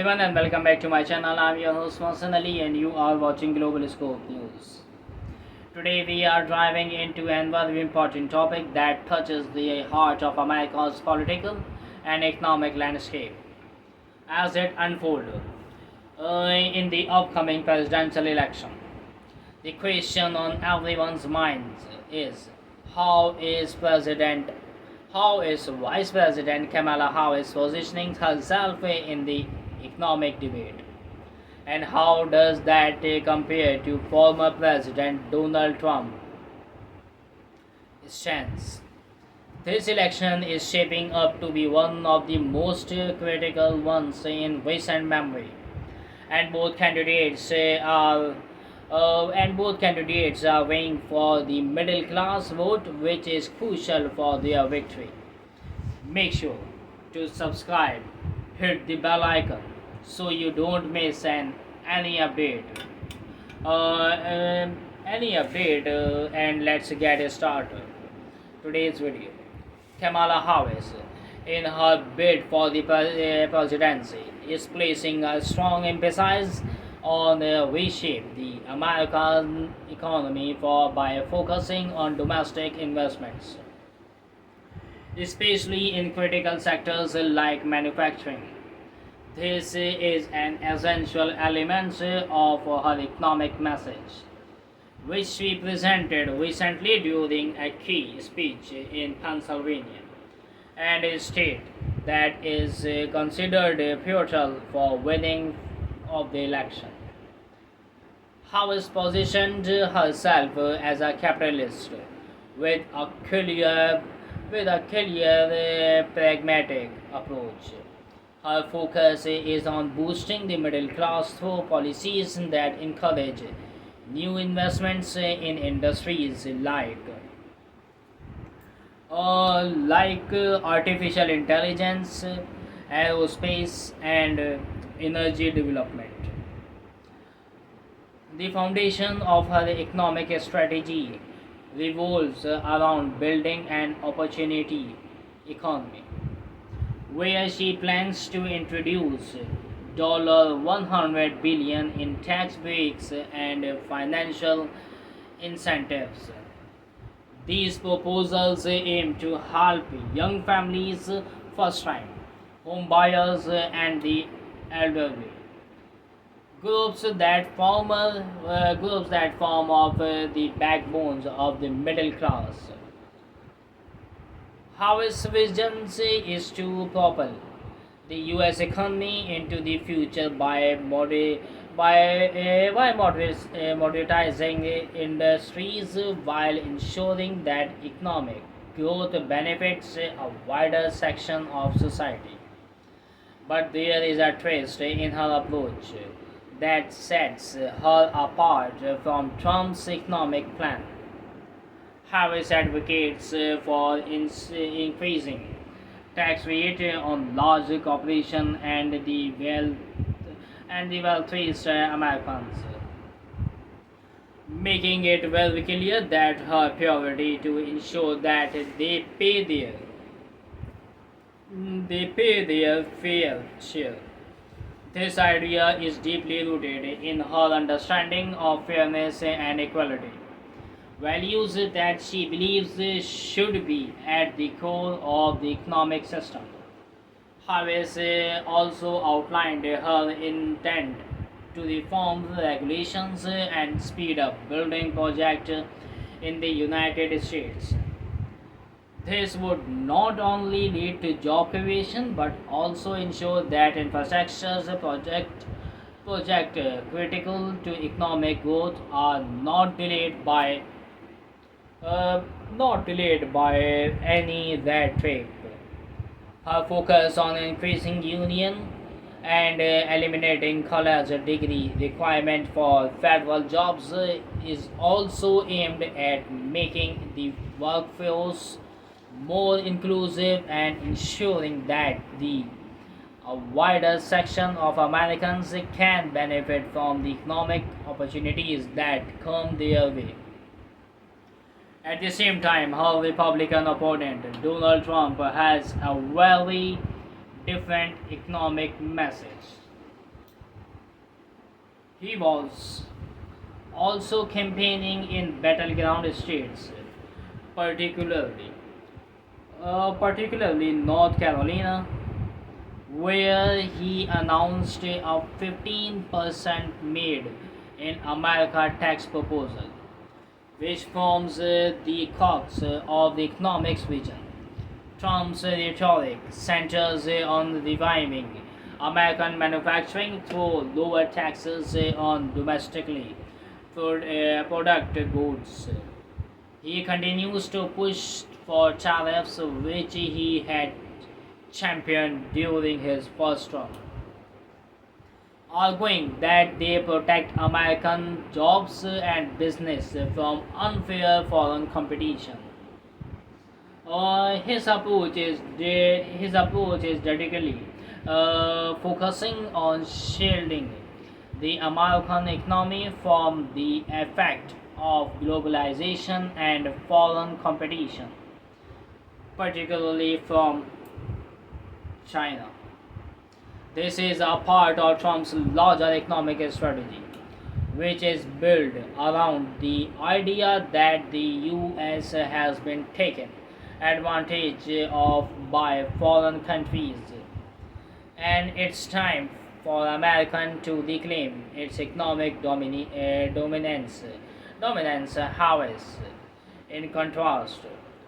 everyone and welcome back to my channel. I'm your host Mohsen Ali and you are watching Global Scope News. Today we are diving into another important topic that touches the heart of America's political and economic landscape as it unfolds in the upcoming presidential election. The question on everyone's minds is how is President how is Vice President Kamala Harris positioning herself in the economic debate? And how does that compare to former President Donald Trump's stance? This election is shaping up to be one of the most critical ones in recent memory, and both candidates are vying for the middle class vote, which is crucial for their victory. Make sure to subscribe, hit the bell icon so you don't miss any update. And let's get started. Today's video: Kamala Harris, in her bid for the presidency, is placing a strong emphasis on reshape the American economy by focusing on domestic investments, especially in critical sectors like manufacturing. This is an essential element of her economic message, which she presented recently during a key speech in Pennsylvania, and a state that is considered pivotal for winning of the election. Harris positioned herself as a capitalist with a clear, pragmatic approach. Her focus is on boosting the middle class through policies that encourage new investments in industries like artificial intelligence, aerospace, and energy development. The foundation of her economic strategy revolves around building an opportunity economy, where she plans to introduce $100 billion in tax breaks and financial incentives. These proposals aim to help young families, first-time home buyers, and the elderly, groups that form of the backbones of the middle class. Harris' vision is to propel the U.S. economy into the future by modernizing industries while ensuring that economic growth benefits a wider section of society. But there is a twist in her approach that sets her apart from Trump's economic plan. Harris advocates for increasing tax rate on large corporations and the wealthiest Americans, making it very clear that her priority to ensure that they pay their fair share. This idea is deeply rooted in her understanding of fairness and equality, values that she believes should be at the core of the economic system. Harris also outlined her intent to reform regulations and speed up building projects in the United States. This would not only lead to job creation but also ensure that infrastructure project critical to economic growth are not delayed by any red tape. Her focus on increasing union and eliminating college degree requirement for federal jobs is also aimed at making the workforce more inclusive and ensuring that a wider section of Americans can benefit from the economic opportunities that come their way. At the same time, her Republican opponent, Donald Trump, has a very different economic message. He was also campaigning in battleground states, particularly particularly North Carolina, where he announced a 15% made in America tax proposal, which forms the crux of the economics vision. Trump's rhetoric centers on reviving American manufacturing through lower taxes on domestically product goods. He continues to push for tariffs, which he had championed during his first term, arguing that they protect American jobs and business from unfair foreign competition. His approach is radically focusing on shielding the American economy from the effect of globalization and foreign competition, particularly from China. This is a part of Trump's larger economic strategy, which is built around the idea that the US has been taken advantage of by foreign countries, and it's time for America to reclaim its economic dominance. Harris, in contrast,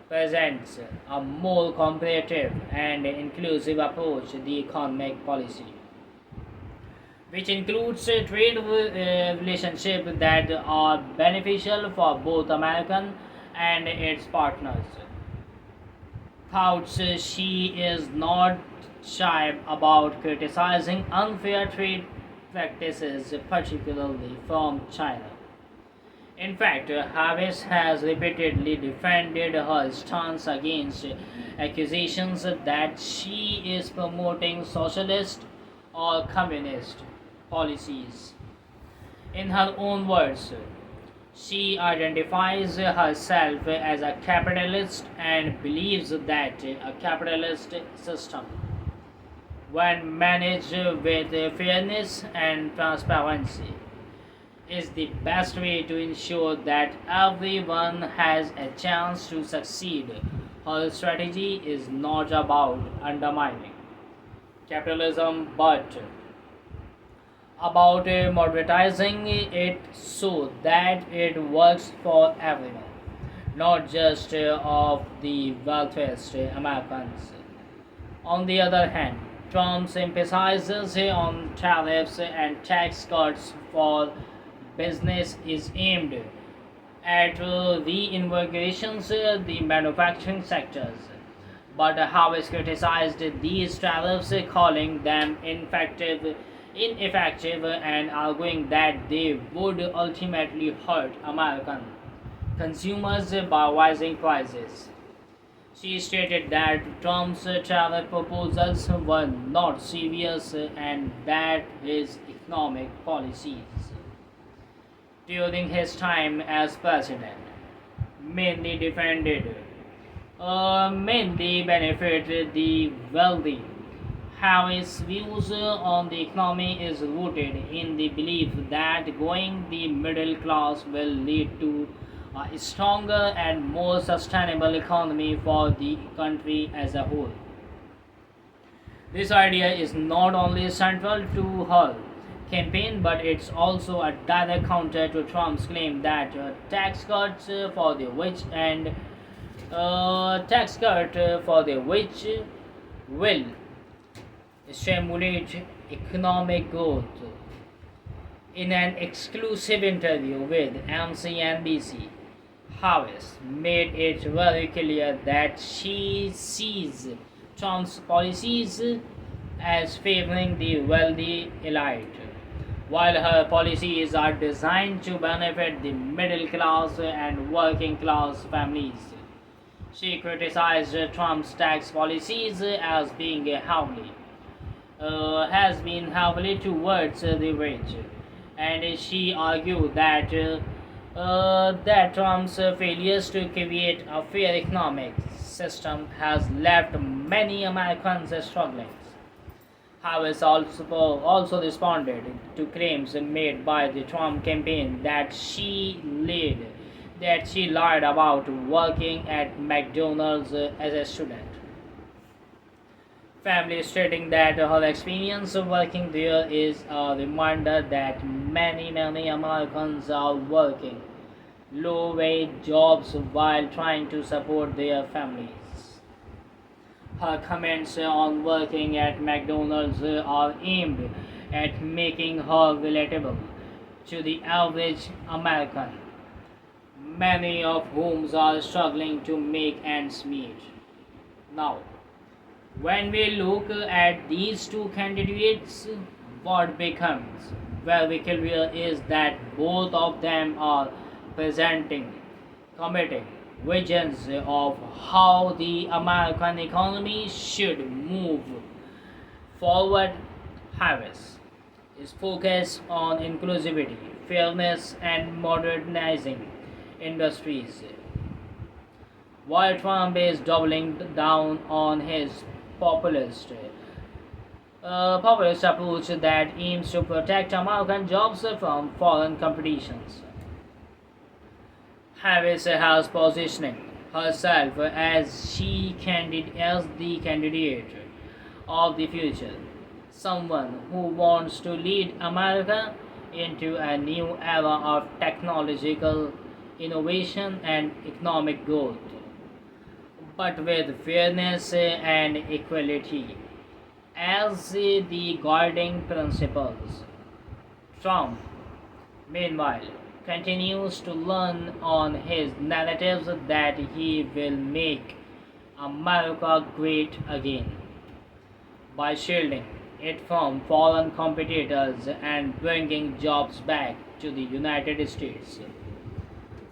presents a more comparative and inclusive approach to the economic policy, which includes trade relationships that are beneficial for both American and its partners. Thoughts she is not shy about criticizing unfair trade practices, particularly from China. In fact, Harris has repeatedly defended her stance against accusations that she is promoting socialist or communist policies. In her own words, she identifies herself as a capitalist and believes that a capitalist system, when managed with fairness and transparency, is the best way to ensure that everyone has a chance to succeed. Her strategy is not about undermining capitalism but about modernizing it so that it works for everyone, not just of the wealthiest Americans. On the other hand, Trump emphasizes on tariffs and tax cuts for business is aimed at reinvigorating the manufacturing sectors. But Harris criticized these tariffs, calling them ineffective and arguing that they would ultimately hurt American consumers by rising prices. She stated that Trump's tariff proposals were not serious and that his economic policies during his time as president mainly mainly benefited the wealthy. Harris' views on the economy is rooted in the belief that growing the middle class will lead to a stronger and more sustainable economy for the country as a whole. This idea is not only central to her campaign, but it's also a direct counter to Trump's claim that tax cuts for the rich and tax cut for the rich will stimulate economic growth. In an exclusive interview with MSNBC, Harris made it very clear that she sees Trump's policies as favoring the wealthy elite, while her policies are designed to benefit the middle class and working class families. She criticized Trump's tax policies as being heavily has been heavily towards the rich, and she argued that Trump's failures to create a fair economic system has left many Americans struggling. Harris also responded to claims made by the Trump campaign that she lied about working at McDonald's as a student. Family stating that her experience of working there is a reminder that many Americans are working low wage jobs while trying to support their families. Her comments on working at McDonald's are aimed at making her relatable to the average American, many of whom are struggling to make ends meet. Now, when we look at these two candidates, what becomes very clear is that both of them are presenting committing visions of how the American economy should move forward. Harris is focused on inclusivity, fairness, and modernizing industries, while Trump is doubling down on his populist populist approach that aims to protect American jobs from foreign competitions. Harris has positioning herself as the candidate of the future, someone who wants to lead America into a new era of technological innovation and economic growth, but with fairness and equality as the guiding principles. Trump, meanwhile, continues to learn on his narratives that he will make America great again by shielding it from foreign competitors and bringing jobs back to the United States.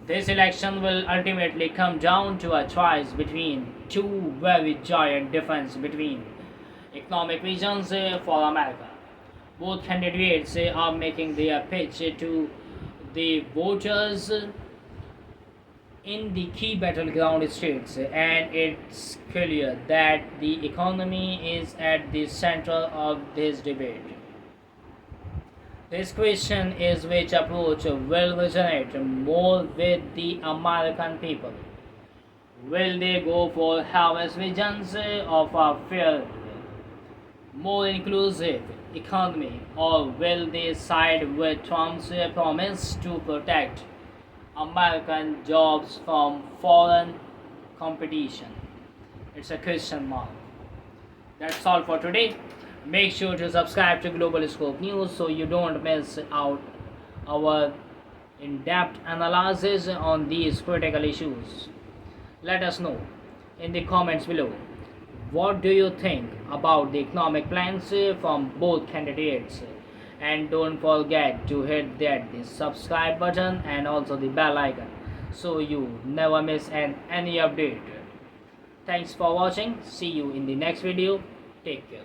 This election will ultimately come down to a choice between two very giant differences between economic visions for America. Both candidates are making their pitch to the voters in the key battleground states, and it's clear that the economy is at the center of this debate. This question is which approach will resonate more with the American people. Will they go for Harris' visions of a fair, more inclusive economy, or will they side with Trump's promise to protect American jobs from foreign competition? It's a question mark. That's all for today. Make sure to subscribe to Global Scope News so you don't miss out our in-depth analysis on these critical issues. Let us know in the comments below. What do you think about the economic plans from both candidates? And don't forget to hit the subscribe button and also the bell icon so you never miss any update. Thanks for watching. See you in the next video. Take care.